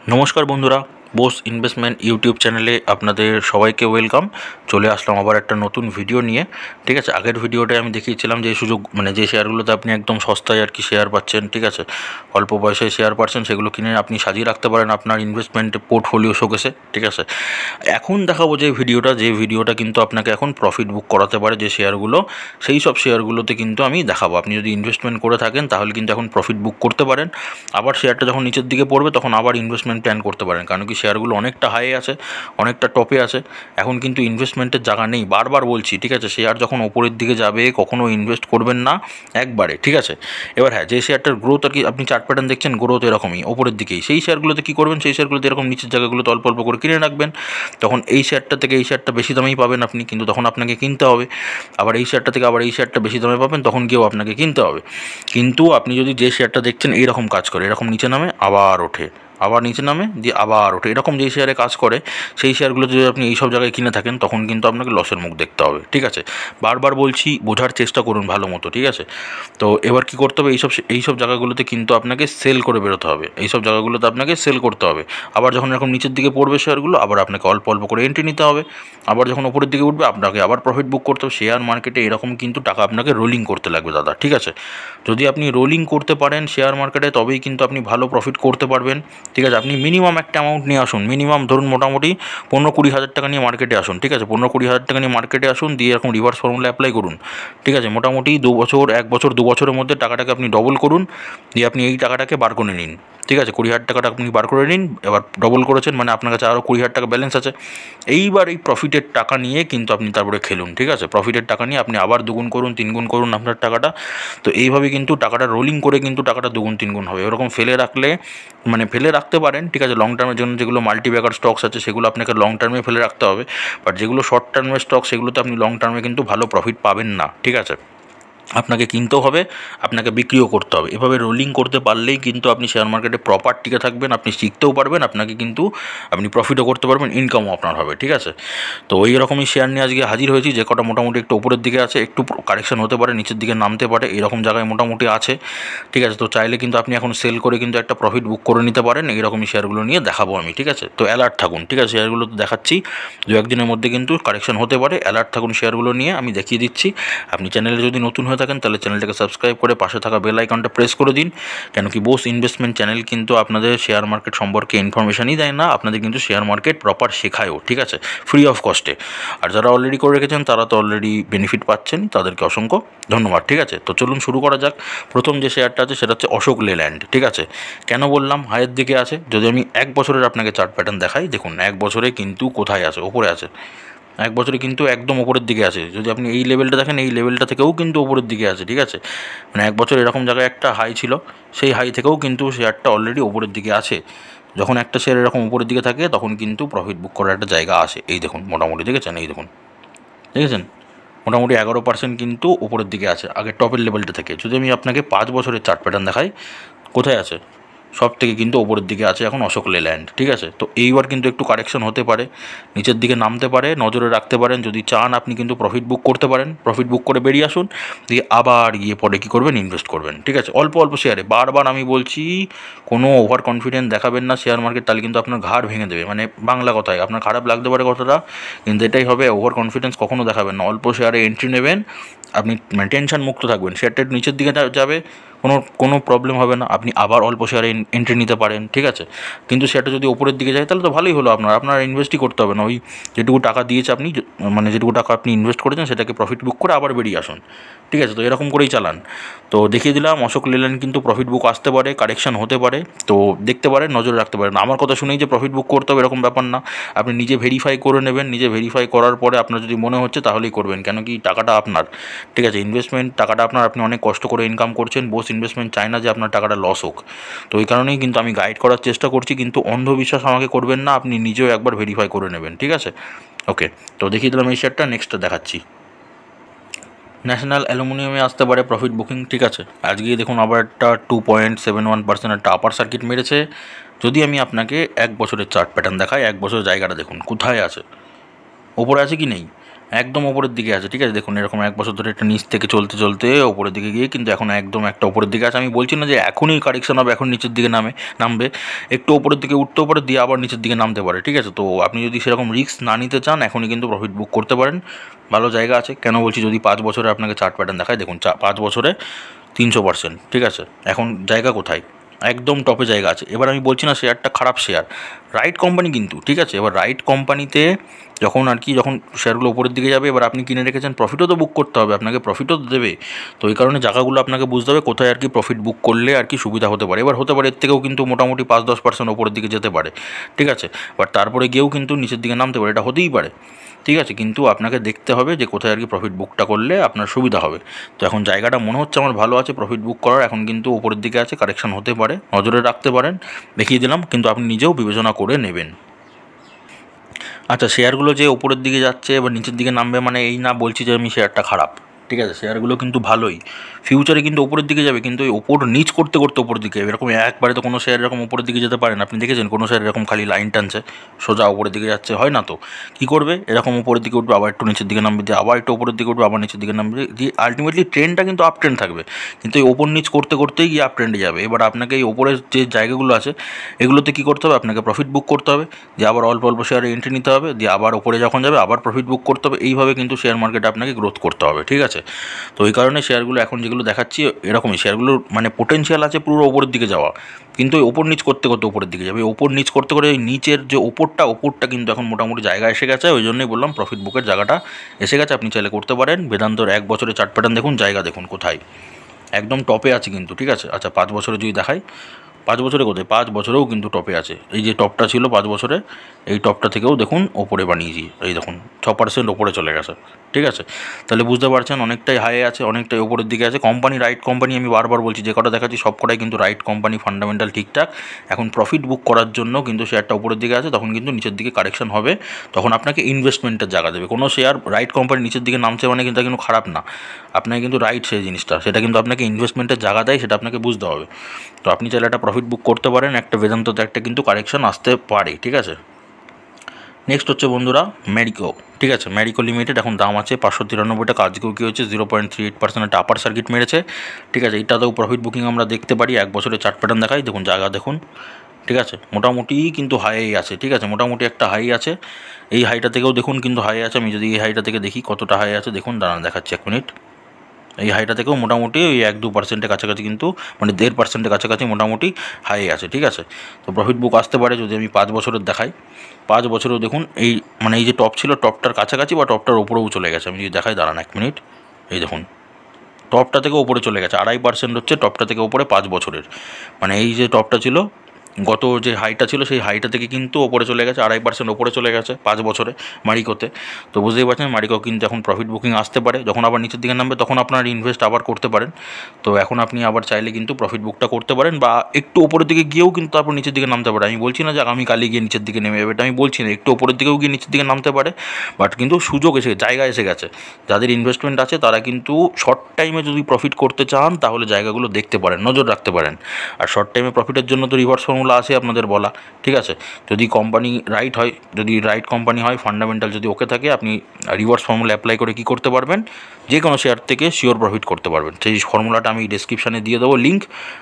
নমস্কার বন্ধুরা, Bose investment YouTube চ্যানেলে আপনাদের সবাইকে ওয়েলকাম। চলে আসলাম আবার একটা নতুন ভিডিও নিয়ে। ঠিক আছে, আগের ভিডিওটায় আমি দেখিয়েছিলাম যে সুযোগ যে শেয়ারগুলোতে আপনি একদম সস্তায় আর কি শেয়ার পাচ্ছেন, ঠিক আছে, অল্প পয়সায় শেয়ার পাচ্ছেন, সেগুলো কিনে আপনি সাজিয়ে রাখতে পারেন আপনার ইনভেস্টমেন্ট পোর্টফোলিও শোকেসে। ঠিক আছে, এখন দেখাবো যে ভিডিওটা কিন্তু আপনাকে এখন প্রফিট বুক করাতে পারে যে শেয়ারগুলো, সেই সব শেয়ারগুলোতে কিন্তু আমি দেখাবো। আপনি যদি ইনভেস্টমেন্ট করে থাকেন তাহলে কিন্তু এখন প্রফিট বুক করতে পারেন। আবার শেয়ারটা যখন নিচের দিকে পড়বে তখন আবার ইনভেস্টমেন্ট প্ল্যান করতে পারেন, কারণ কি শেয়ারগুলো অনেকটা হাই আছে, অনেকটা টপে আছে। এখন কিন্তু ইনভেস্টমেন্টের জায়গা নেই, বারবার বলছি। ঠিক আছে, শেয়ার যখন ওপরের দিকে যাবে কখনো ইনভেস্ট করবেন না একবারে। ঠিক আছে, এবার হ্যাঁ, যে শেয়ারটার গ্রোথ আর কি আপনি চার্ট প্যাটার্ন দেখছেন, গ্রোথ এরকমই ওপরের দিকেই, সেই শেয়ারগুলোতে কী করবেন, সেই শেয়ারগুলোতে এরকম নিচের জায়গাগুলোতে অল্প অল্প করে কিনে রাখবেন। তখন এই শেয়ারটা থেকে এই শেয়ারটা বেশি দামেই পাবেন আপনি, কিন্তু তখন আপনাকে কিনতে হবে। আবার এই শেয়ারটা থেকে আবার এই শেয়ারটা বেশি দামে পাবেন, তখন গিয়েও আপনাকে কিনতে হবে। কিন্তু আপনি যদি যে শেয়ারটা দেখছেন এইরকম কাজ করে, এরকম নিচে নামে আবার ওঠে, আবার নিচে নামে দিয়ে আবার ওঠে, এরকম যেই শেয়ারে কাজ করে, সেই শেয়ারগুলোতে যদি আপনি এইসব জায়গায় কিনে থাকেন তখন কিন্তু আপনাকে লসের মুখ দেখতে হবে। ঠিক আছে, বারবার বলছি, বোঝার চেষ্টা করুন ভালো মতো। ঠিক আছে, তো এবার কী করতে হবে, এইসব জায়গাগুলোতে কিন্তু আপনাকে সেল করে বেরোতে হবে, এইসব জায়গাগুলোতে আপনাকে সেল করতে হবে। আবার যখন এরকম নিচের দিকে পড়বে শেয়ারগুলো, আবার আপনাকে অল্প অল্প করে এন্ট্রি নিতে হবে। আবার যখন ওপরের দিকে উঠবে আপনাকে আবার প্রফিট বুক করতে হবে। শেয়ার মার্কেটে এরকম কিন্তু টাকা আপনাকে রোলিং করতে লাগবে দাদা। ঠিক আছে, যদি আপনি রোলিং করতে পারেন শেয়ার মার্কেটে তবেই কিন্তু আপনি ভালো প্রফিট করতে পারবেন। ঠিক আছে, আপনি মিনিমাম একটা অ্যামাউন্ট নিয়ে আসুন, মিনিমাম ধরুন মোটামুটি 15-20 হাজার টাকা নিয়ে মার্কেটে আসুন। ঠিক আছে, 15-20 হাজার টাকা নিয়ে মার্কেটে আসুন, দিয়ে এরকম রিভার্স ফর্মুলা অ্যাপ্লাই করুন। ঠিক আছে, মোটামুটি 2 বছর 1 বছর 2 বছরের মধ্যে টাকাটাকে আপনি ডবল করুন, দিয়ে আপনি এই টাকাটাকে বার করে নিন। ঠিক আছে, 20,000 টাকাটা আপনি বার করে নিন, এবার ডবল করেছেন মানে আপনার কাছে আরও 20,000 টাকা ব্যালেন্স আছে। এইবার এই প্রফিটের টাকা নিয়ে কিন্তু আপনি তারপরে খেলুন। ঠিক আছে, প্রফিটের টাকা নিয়ে আপনি আবার 2 গুণ করুন, 3 গুণ করুন আপনার টাকাটা। তো এইভাবে কিন্তু টাকাটা রোলিং করে কিন্তু টাকাটা 2 গুণ 3 গুণ হবে। এরকম ফেলে রাখলে ফেলে রাখতে পারেন। ঠিক আছে, লং টার্মের জন্য যেগুলো মাল্টি ব্যাগার স্টকস আছে সেগুলো আপনাকে লং টার্মে ফেলে রাখতে হবে। বাট যেগুলো শর্ট টার্মের স্টক সেগুলোতে আপনি লং টার্মে কিন্তু ভালো প্রফিট পাবেন না। ঠিক আছে, আপনাকে কিনতেও হবে, আপনাকে বিক্রিও করতে হবে। এভাবে রোলিং করতে পারলেই কিন্তু আপনি শেয়ার মার্কেটে প্রপার টিকে থাকবেন, আপনি শিখতেও পারবেন, আপনাকে কিন্তু আপনি প্রফিটও করতে পারবেন, ইনকামও আপনার হবে। ঠিক আছে, তো ওই রকমই শেয়ার নিয়ে আজকে হাজির হয়েছি, যে কটা মোটামুটি একটু উপরের দিকে আছে, একটু কারেকশন হতে পারে, নিচের দিকে নামতে পারে, এরকম জায়গায় মোটামুটি আছে। ঠিক আছে, তো চাইলে কিন্তু আপনি এখন সেল করে কিন্তু একটা প্রফিট বুক করে নিতে পারেন। এইরকমই শেয়ারগুলো নিয়ে দেখাবো আমি। ঠিক আছে, তো অ্যালার্ট থাকুন। ঠিক আছে, শেয়ারগুলো তো দেখাচ্ছি, 2-1 দিনের মধ্যে কিন্তু কারেকশন হতে পারে, অ্যালার্ট থাকুন শেয়ারগুলো নিয়ে, আমি দেখিয়ে দিচ্ছি। আপনি চ্যানেলে যদি নতুন হয়ে থাকেন তাহলে চ্যানেলটাকে সাবস্ক্রাইব করে পাশে থাকা বেল আইকনটা প্রেস করে দিন। কেন কি বোস ইনভেস্টমেন্ট চ্যানেল কিন্তু আপনাদের শেয়ার মার্কেট সম্পর্কে ইনফরমেশনই দেয় না, আপনাদের কিন্তু শেয়ার মার্কেট প্রপার শেখায়ও। ঠিক আছে, ফ্রি অফ কস্টে। আর যারা অলরেডি করে রেখেছেন তারা তো অলরেডি বেনিফিট পাচ্ছেন, তাদেরকে অসংখ্য ধন্যবাদ। ঠিক আছে, তো চলুন শুরু করা যাক। প্রথম যে শেয়ারটা আছে সেটা হচ্ছে অশোক লেল্যান্ড। ঠিক আছে, কেন বললাম হাইয়ের দিকে আছে, যদি আমি 1 বছরের আপনাকে চার্ট প্যাটার্ন দেখাই, দেখুন 1 বছরে কিন্তু কোথায় আছে, ওপরে আছে। 1 বছরে কিন্তু একদম ওপরের দিকে আছে। যদি আপনি এই লেভেলটা দেখেন, এই লেভেলটা থেকেও কিন্তু ওপরের দিকে আছে। ঠিক আছে, 1 বছর এরকম জায়গায় একটা হাই ছিল, সেই হাই থেকেও কিন্তু শেয়ারটা অলরেডি ওপরের দিকে আছে। যখন একটা শেয়ার এরকম উপরের দিকে থাকে তখন কিন্তু প্রফিট বুক করার একটা জায়গা আসে। এই দেখুন মোটামুটি দেখেছেন, এই দেখুন দেখেছেন, মোটামুটি 11% কিন্তু উপরের দিকে আছে আগের টপের লেভেলটা থেকে। যদি আমি আপনাকে 5 বছরের চার্ট প্যাটার্ন দেখাই, কোথায় আছে, সব থেকে কিন্তু ওপরের দিকে আছে এখন অশোক লেল্যান্ড। ঠিক আছে, তো এইবার কিন্তু একটু কারেকশন হতে পারে, নিচের দিকে নামতে পারে, নজরে রাখতে পারেন। যদি চান আপনি কিন্তু প্রফিট বুক করতে পারেন, প্রফিট বুক করে বেরিয়ে আসুন, দিয়ে আবার গিয়ে পরে কী করবেন, ইনভেস্ট করবেন। ঠিক আছে, অল্প অল্প শেয়ারে, বারবার আমি বলছি, কোনো ওভার কনফিডেন্স দেখাবেন না শেয়ার মার্কেট, তাহলে কিন্তু আপনার ঘাড় ভেঙে দেবে। বাংলা কথায় আপনার খারাপ লাগতে পারে কথাটা, কিন্তু এটাই হবে, ওভার কনফিডেন্স কখনো দেখাবেন না। অল্প শেয়ারে এন্ট্রি নেবেন, আপনি টেনশন মুক্ত থাকবেন। শেয়ারটা একটু নিচের দিকে যাবে, কোনো প্রবলেম হবে না, আপনি আবার অল্প শেয়ারে এন্ট্রি নিতে পারেন। ঠিক আছে, কিন্তু সেটা যদি ওপরের দিকে যায় তাহলে তো ভালোই হলো, আপনার ইনভেস্টই করতে হবে না। ওই যেটুকু টাকা দিয়েছে আপনি, যেটুকু টাকা আপনি ইনভেস্ট করেছেন সেটাকে প্রফিট বুক করে আবার বেরিয়ে আসুন। ঠিক আছে, তো এরকম করেই চালান। তো দেখিয়ে দিলাম অশোক লেল্যান্ড কিন্তু প্রফিট বুক আসতে পারে, কারেকশন হতে পারে, তো দেখতে পারেন, নজরে রাখতে পারেন। আমার কথা শুনেই যে প্রফিট বুক করতে হবে এরকম ব্যাপার না, আপনি নিজে ভেরিফাই করে নেবেন। নিজে ভেরিফাই করার পরে আপনার যদি মনে হচ্ছে তাহলেই করবেন, কেন কি টাকাটা আপনার। ঠিক আছে, ইনভেস্টমেন্ট টাকাটা আপনার, আপনি অনেক কষ্ট করে ইনকাম করছেন। বোস ইনভেস্টমেন্ট চায় না যে আপনার টাকাটা লস হোক, তো ওই কারণেই কিন্তু আমি গাইড করার চেষ্টা করছি। কিন্তু অন্ধবিশ্বাস আমাকে করবেন না, আপনি নিজেও একবার ভেরিফাই করে নেবেন। ঠিক আছে, ওকে, তো দেখিয়ে দিলাম এই শেয়ারটা। নেক্সটটা দেখাচ্ছি, ন্যাশনাল অ্যালুমিনিয়ামে আসতে পারে প্রফিট বুকিং। ঠিক আছে, আজকে দেখুন আবার একটা 2.71% একটা আপার সার্কিট মেরেছে। যদি আমি আপনাকে 1 বছরের চার্ট প্যাটার্ন দেখাই, 1 বছরের জায়গাটা দেখুন কোথায় আছে, ওপরে আছে কি নেই, একদম ওপরের দিকে আছে, ঠিক আছে। দেখুন এরকম 1 বছর ধরে একটা নিচ থেকে চলতে চলতে ওপরের দিকে গিয়ে কিন্তু এখন একদম একটা ওপরের দিকে আছে। আমি বলছি না যে এখনই কারেকশন হবে, এখন নিচের দিকে নামবে, একটু ওপরের দিকে উঠতেও পারে, দিয়ে আবার নিচের দিকে নামতে পারে, ঠিক আছে। তো আপনি যদি সেরকম রিস্ক না নিতে চান এখনই কিন্তু প্রফিট বুক করতে পারেন, ভালো জায়গা আছে। কেন বলছি, যদি 5 বছরে আপনাকে চার্ট প্যাটার্ন দেখায়, দেখুন 5 বছরে 300%, ঠিক আছে। এখন জায়গা কোথায়, একদম টপে জায়গা আছে। এবার আমি বলছি না শেয়ারটা খারাপ শেয়ার, রাইট কোম্পানি কিন্তু, ঠিক আছে। এবার রাইট কোম্পানিতে যখন যখন শেয়ারগুলো উপরের দিকে যাবে, এবার আপনি কিনে রেখেছেন, প্রফিটও তো বুক করতে হবে আপনাকে, প্রফিটও তো দেবে। তো এই কারণে জায়গাগুলো আপনাকে বুঝতে হবে কোথায় প্রফিট বুক করলে সুবিধা হতে পারে। এবার হতে পারে এর থেকেও কিন্তু মোটামুটি 5-10% ওপরের দিকে যেতে পারে, ঠিক আছে। বাট তারপরে গিয়েও কিন্তু নিচের দিকে নামতে পারে, এটা হতেই পারে, ঠিক আছে। কিন্তু আপনাকে দেখতে হবে যে কোথায় প্রফিট বুকটা করলে আপনার সুবিধা হবে। তো এখন জায়গাটা মনে হচ্ছে আমার ভালো আছে প্রফিট বুক করার, এখন কিন্তু উপরের দিকে আছে, কারেকশন হতে পারে, নজরে রাখতে পারেন, দেখিয়ে দিলাম, কিন্তু আপনি নিজেও বিবেচনা করে নেবেন। আচ্ছা, শেয়ারগুলো যে ওপরের দিকে যাচ্ছে এবার নিচের দিকে নামবে, মানে এই না বলছি যে আমি শেয়ারটা খারাপ, ঠিক আছে। শেয়ারগুলো কিন্তু ভালোই, ফিউচারে কিন্তু ওপরের দিকে যাবে, কিন্তু ওই ওপর নিচ করতে করতে ওপরের দিকে এরকম একবারে তো কোনো শেয়ার এরকম ওপরের দিকে যেতে পারে না। আপনি দেখেছেন কোনো শেয়ার এরকম খালি লাইন টানছে সোজা ওপরের দিকে যাচ্ছে, হয় না। তো কী করবে, এরকম উপরের দিকে উঠবে, আবার একটু নিচের দিকে নামবে, দিয়ে আবার একটু ওপরের দিকে উঠবে, আবার নিচের দিকে নামবে, দিয়ে আলটিমেটলি ট্রেনটা কিন্তু আপ ট্রেন্ড থাকবে, কিন্তু এই ওপর নিচ করতে করতেই গিয়ে আপ ট্রেন্ডে যাবে। এবার আপনাকে এই ওপরের যে জায়গাগুলো আছে এগুলোতে কী করতে হবে, আপনাকে প্রফিট বুক করতে হবে, দিয়ে আবার অল্প অল্প শেয়ারে এন্ট্রি নিতে হবে, দিয়ে আবার ওপরে যখন যাবে আবার প্রফিট বুক করতে হবে। এইভাবে কিন্তু শেয়ার মার্কেটে আপনাকে গ্রোথ করতে হবে, ঠিক আছে। তো ওই কারণে শেয়ারগুলো এখন যেগুলো দেখাচ্ছি এরকমই, শেয়ারগুলোর মানে পোটেনশিয়াল আছে পুরো ওপরের দিকে যাওয়া, কিন্তু ওই ওপর নিচ করতে করতে ওপরের দিকে যাবে, ওপর নিচ করতে করে ওই নিচের যে ওপরটা কিন্তু এখন মোটামুটি জায়গা এসে গেছে। ওই জন্যই বললাম প্রফিট বুকের জায়গাটা এসে গেছে, আপনি চাইলে করতে পারেন। বেদান্তর 1 বছরের চার্ট প্যাটার্ন দেখুন, জায়গা দেখুন কোথায়, একদম টপে আছে কিন্তু, ঠিক আছে। আচ্ছা 5 বছরে যদি দেখাই, 5 বছরে কোথায়, 5 বছরেও কিন্তু টপে আছে। এই যে টপটা ছিল 5 বছরে, এই টপটা থেকেও দেখুন ওপরে বানিয়েছি, এই দেখুন 6% ওপরে চলে গেছে, ঠিক আছে। তাহলে বুঝতে পারছেন অনেকটাই হাই আছে, অনেকটাই ওপরের দিকে আছে। কোম্পানি রাইট কোম্পানি, আমি বারবার বলছি যে কটা দেখাচ্ছি সব কটাই কিন্তু রাইট কোম্পানি, ফান্ডামেন্টাল ঠিকঠাক। এখন প্রফিট বুক করার জন্য কিন্তু শেয়ারটা উপরের দিকে আছে, তখন কিন্তু নিচের দিকে কারেকশন হবে, তখন আপনাকে ইনভেস্টমেন্টের জায়গা দেবে। কোনো শেয়ার রাইট কোম্পানি নিচের দিকে নামছে মানে কিন্তু খারাপ না, আপনাকে কিন্তু রাইট সেই জিনিসটা, সেটা কিন্তু আপনাকে ইনভেস্টমেন্টের জায়গা দেয়, সেটা আপনাকে বুঝতে হবে। তো আপনি চাইলে একটা প্রফিট বুক করতে পারেন, একটা বেদান্ততে একটা কিন্তু কারেকশন আসতে পারে, ঠিক আছে। নেক্সট হচ্ছে বন্ধুরা ম্যারিকো, ঠিক আছে। ম্যারিকো লিমিটেড এখন দাম আছে 593 টাকা, আজকেও কী হচ্ছে 0.38% একটা আপার সার্কিট মেরেছে, ঠিক আছে। এইটাতেও প্রফিট বুকিং আমরা দেখতে পারি, 1 বছরের চার্ট প্যাটার্ন দেখাই, দেখুন জায়গা দেখুন, ঠিক আছে। মোটামুটি কিন্তু হাই আছে, ঠিক আছে, মোটামুটি একটা হাই আছে। এই হাইটা থেকেও দেখুন কিন্তু হাই আছে, আমি যদি এই হাইটা থেকে দেখি কতটা হাই আছে, দেখুন দাঁড়ান দেখাচ্ছি 1 মিনিট। এই হাইটা থেকেও মোটামুটি ওই 1-2%-এর কাছাকাছি কিন্তু, মানে 1.5%-এর কাছাকাছি মোটামুটি হাই আছে, ঠিক আছে। তো প্রফিট বুক আসতে পারে যদি আমি 5 বছরের দেখাই, 5 বছরেও দেখুন এই মানে এই যে টপ ছিল টপটার কাছাকাছি বা টপটার ওপরেও চলে গেছে। আমি যদি দেখাই দাঁড়ান 1 মিনিট, এই দেখুন টপটা থেকে ওপরে চলে গেছে, 2.5% হচ্ছে টপটা থেকে ওপরে 5 বছরের, মানে এই যে টপটা ছিল গত যে হাইটা ছিল সেই হাইটা থেকে কিন্তু ওপরে চলে গেছে, 2.5% ওপরে চলে গেছে 5 বছরে মারিকোতে। তো বুঝতেই পারছেন মারিকো কিন্তু এখন প্রফিট বুকিং আসতে পারে, যখন আবার নিচের দিকে নামবে তখন আপনার ইনভেস্ট আবার করতে পারেন। তো এখন আপনি আবার চাইলে কিন্তু প্রফিট বুকটা করতে পারেন, বা একটু ওপরের দিকে গিয়েও কিন্তু তারপর নিচের দিকে নামতে পারে। আমি বলছি না যে আগামীকালই গিয়ে নিচের দিকে নেমে যাবে, এটা আমি বলছি না, একটু ওপরের দিকেও গিয়ে নিচের দিকে নামতে পারে, বাট কিন্তু সুযোগ জায়গা এসে গেছে। যাদের ইনভেস্টমেন্ট আছে তারা কিন্তু শর্ট টাইমে যদি প্রফিট করতে চান তাহলে জায়গাগুলো দেখতে পারেন, নজর রাখতে পারেন। আর শর্ট টাইমে প্রফিটের জন্য তো রিভার্স ফর্মুলা আছে আপনাদের বলা, ঠিক আছে। যদি কোম্পানি রাইট হয়, যদি রাইট কোম্পানি হয়, ফান্ডামেন্টাল যদি ওকে থাকে, আপনি রিভার্স ফর্মুলা অ্যাপ্লাই করে কী করতে পারবেন, যে কোনো শেয়ার থেকে শিওর প্রফিট করতে পারবেন। সেই ফর্মুলাটা আমি ডেসক্রিপশানে দিয়ে দেবো লিঙ্ক,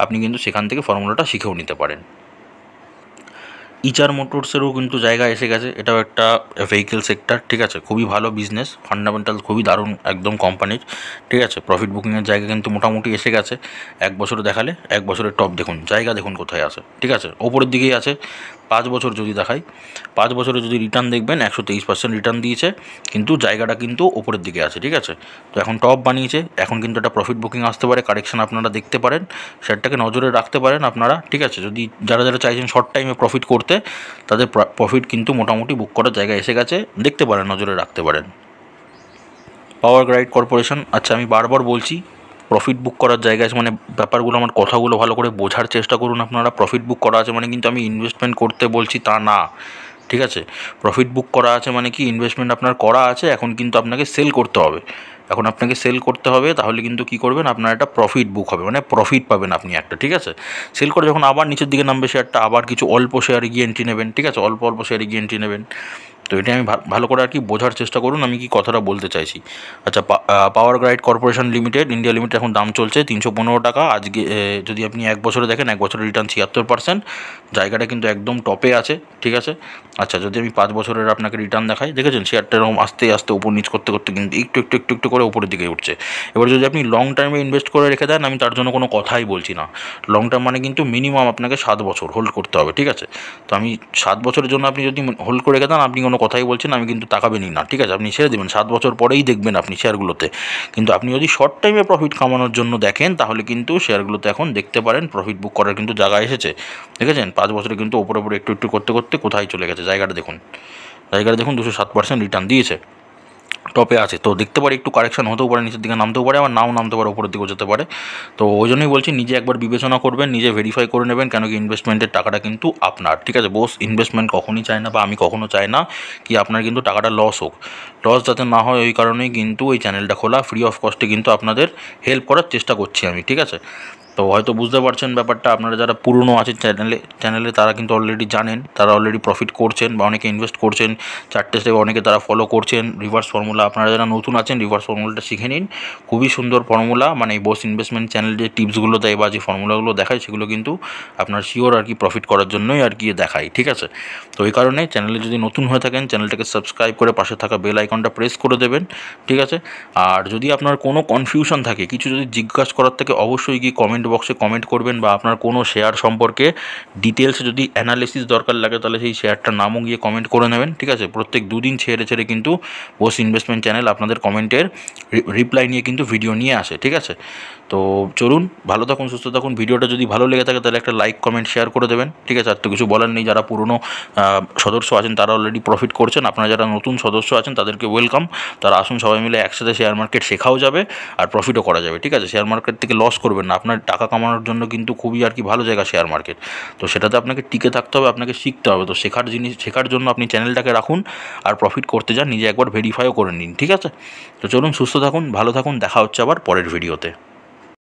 আপনি কিন্তু সেখান থেকে ফর্মুলাটা শিখেও নিতে পারেন। ইচার মোটরসেরও কিন্তু জায়গা এসে গেছে, এটাও একটা ভেহিকেল সেক্টর, ঠিক আছে। খুবই ভালো বিজনেস, ফান্ডামেন্টাল খুবই দারুণ একদম কোম্পানির, ঠিক আছে। প্রফিট বুকিংয়ের জায়গা কিন্তু মোটামুটি এসে গেছে। 1 বছরে দেখালে 1 বছরের টপ দেখুন, জায়গা দেখুন কোথায় আছে, ঠিক আছে, ওপরের দিকেই আছে। 5 বছর যদি দেখাই, 5 বছরে যদি রিটার্ন দেখবেন 123% রিটার্ন দিয়েছে, কিন্তু জায়গাটা কিন্তু ওপরের দিকে আছে, ঠিক আছে। তো এখন টপ বানিয়েছে, এখন কিন্তু একটা প্রফিট বুকিং আসতে পারে, কারেকশন আপনারা দেখতে পারেন, সেটাকে নজরে রাখতে পারেন আপনারা, ঠিক আছে। যদি যারা যারা চাইছেন শর্ট টাইমে প্রফিট করতে, তাদের প্রফিট কিন্তু মোটামুটি বুক করার জায়গায় এসে গেছে, দেখতে পারেন, নজরে রাখতে পারেন। পাওয়ার গ্রাইড কর্পোরেশন, আচ্ছা আমি বারবার বলছি প্রফিট বুক করার জায়গায় আছে, মানে ব্যাপারগুলো আমার কথাগুলো ভালো করে বোঝার চেষ্টা করুন আপনারা। প্রফিট বুক করা আছে মানে কিন্তু আমি ইনভেস্টমেন্ট করতে বলছি তা না, ঠিক আছে। প্রফিট বুক করা আছে মানে কি ইনভেস্টমেন্ট আপনার করা আছে, এখন কিন্তু আপনাকে সেল করতে হবে, এখন আপনাকে সেল করতে হবে, তাহলে কিন্তু কী করবেন, আপনার একটা প্রফিট বুক হবে, মানে প্রফিট পাবেন আপনি একটা, ঠিক আছে। সেল করে যখন আবার নিচের দিকে নামবে শেয়ারটা, আবার কিছু অল্প শেয়ারে গিয়ে এন্ট্রি নেবেন, ঠিক আছে, অল্প অল্প শেয়ারে গিয়ে এন্ট্রি নেবেন, তো এটা আমি ভালো করে আর কি বোঝার চেষ্টা করুন আমি কি কথাটা বলতে চাইছি। আচ্ছা, পাওয়ার grid corporation limited India limited এখন দাম চলছে 315 টাকা। আজকে যদি আপনি 1 বছরে দেখেন, 1 বছরের রিটার্ন 76%। জায়গাটা কিন্তু একদম টপে আছে, ঠিক আছে। আচ্ছা, যদি আমি 5 বছরের আপনাকে রিটার্ন দেখাই, দেখেছেন শেয়ারটা এরকম আস্তে আস্তে উপর নিচ করতে করতে কিন্তু একটু করে উপরের দিকে উঠছে। এবার যদি আপনি লং টার্মে ইনভেস্ট করে রেখে দেন, আমি তার জন্য কোনো কথাই বলছি না। লং টার্ম মানে কিন্তু মিনিমাম আপনাকে 7 বছর হোল্ড করতে হবে, ঠিক আছে। তো আমি 7 বছরের জন্য আপনি যদি হোল্ড করে রেখে দেন, আপনি কোনো কথাই বলছেন, আমি কিন্তু তাকাবেনই না, ঠিক আছে। আপনি ছেড়ে দেবেন, 7 বছর পরেই দেখবেন আপনি শেয়ারগুলোতে। কিন্তু আপনি যদি শর্ট টাইমে প্রফিট কামানোর জন্য দেখেন, তাহলে কিন্তু শেয়ারগুলোতে এখন দেখতে পারেন প্রফিট বুক করার কিন্তু জায়গা এসেছে, দেখেছেন। 5 বছরে কিন্তু ওপরে একটু করতে করতে কোথায় চলে গেছে। জায়গাটা দেখুন 207% রিটার্ন দিয়েছে, টপে আছে। তো দেখতে পারি একটু কারেকশন হতেও পারে, নিচের দিকে নামতেও পারে, আবার নাও নামতে পারে, উপরের দিকেও যেতে পারে। তো ওই জন্যই বলছি, নিজে একবার বিবেচনা করবেন, নিজে ভেরিফাই করে নেবেন, কেন কি ইনভেস্টমেন্টের টাকাটা কিন্তু আপনার, ঠিক আছে। বোস ইনভেস্টমেন্ট কখনই চায় না, বা আমি কখনো চাই না কি আপনার কিন্তু টাকাটা লস হোক। লস যাতে না হয় ওই কারণেই কিন্তু এই চ্যানেলটা খোলা, ফ্রি অফ কস্টে কিন্তু আপনাদের হেল্প করার চেষ্টা করছি আমি, ঠিক আছে। তো হয়তো বুঝতে পারছেন ব্যাপারটা, আপনারা যারা পুরনো আছেন চ্যানেলে তারা কিন্তু অলরেডি জানেন, তারা অলরেডি প্রফিট করছেন বা অনেকে ইনভেস্ট করছেন 4টে স্টেপ, অনেকে তারা ফলো করছেন রিভার্স ফর্মুলা। আপনারা যারা নতুন আছেন, রিভার্স ফর্মুলাটা শিখে নিন, খুবই সুন্দর ফর্মুলা। মানে এই বোস ইনভেস্টমেন্ট চ্যানেল যে টিপসগুলো দেয় বা যে ফর্মুলাগুলো দেখায়, সেগুলো কিন্তু আপনার শিওর আর কি প্রফিট করার জন্যই আর কি দেখায়, ঠিক আছে। তো এই কারণে চ্যানেলে যদি নতুন হয়ে থাকেন, চ্যানেলটাকে সাবস্ক্রাইব করে পাশে থাকা বেল আইকনটা প্রেস করে দেবেন, ঠিক আছে। আর যদি আপনার কোনো কনফিউশন থাকে, কিছু যদি জিজ্ঞাসা করার থেকে, অবশ্যই গিয়ে কমেন্ট বক্সে কমেন্ট করবেন, বা আপনার কোনো শেয়ার সম্পর্কে ডিটেলসে যদি অ্যানালিসিস দরকার লাগে, তাহলে সেই শেয়ারটার নামও গিয়ে কমেন্ট করে নেবেন, ঠিক আছে। প্রত্যেক 2 দিন ছেড়ে ছেড়ে কিন্তু বোস ইনভেস্টমেন্ট চ্যানেল আপনাদের কমেন্টের রিপ্লাই নিয়ে কিন্তু ভিডিও নিয়ে আসে, ঠিক আছে। তো চলুন, ভালো থাকুন, সুস্থ থাকুন। ভিডিওটা যদি ভালো লেগে থাকে, তাহলে একটা লাইক কমেন্ট শেয়ার করে দেবেন, ঠিক আছে। আর তো কিছু বলার নেই, যারা পুরনো সদস্য আছেন তারা অলরেডি প্রফিট করছেন, আপনারা যারা নতুন সদস্য আছেন তাদেরকে ওয়েলকাম। তারা আসুন, সবাই মিলে একসাথে শেয়ার মার্কেট শেখাও যাবে আর প্রফিটও করা যাবে, ঠিক আছে। শেয়ার মার্কেট থেকে লস করবেন না, আপনার টাকা কামানোর জন্য কিন্তু খুবই আর কি ভালো জায়গা শেয়ার মার্কেট। তো সেটাতে আপনাকে টিকে থাকতে হবে, আপনাকে শিখতে হবে। তো শেখার জন্য আপনি চ্যানেলটাকে রাখুন, আর প্রফিট করতে যান, নিজে একবার ভেরিফাইও করে নিন, ঠিক আছে। তো চলুন, সুস্থ থাকুন, ভালো থাকুন, দেখা হচ্ছে আবার পরের ভিডিওতে।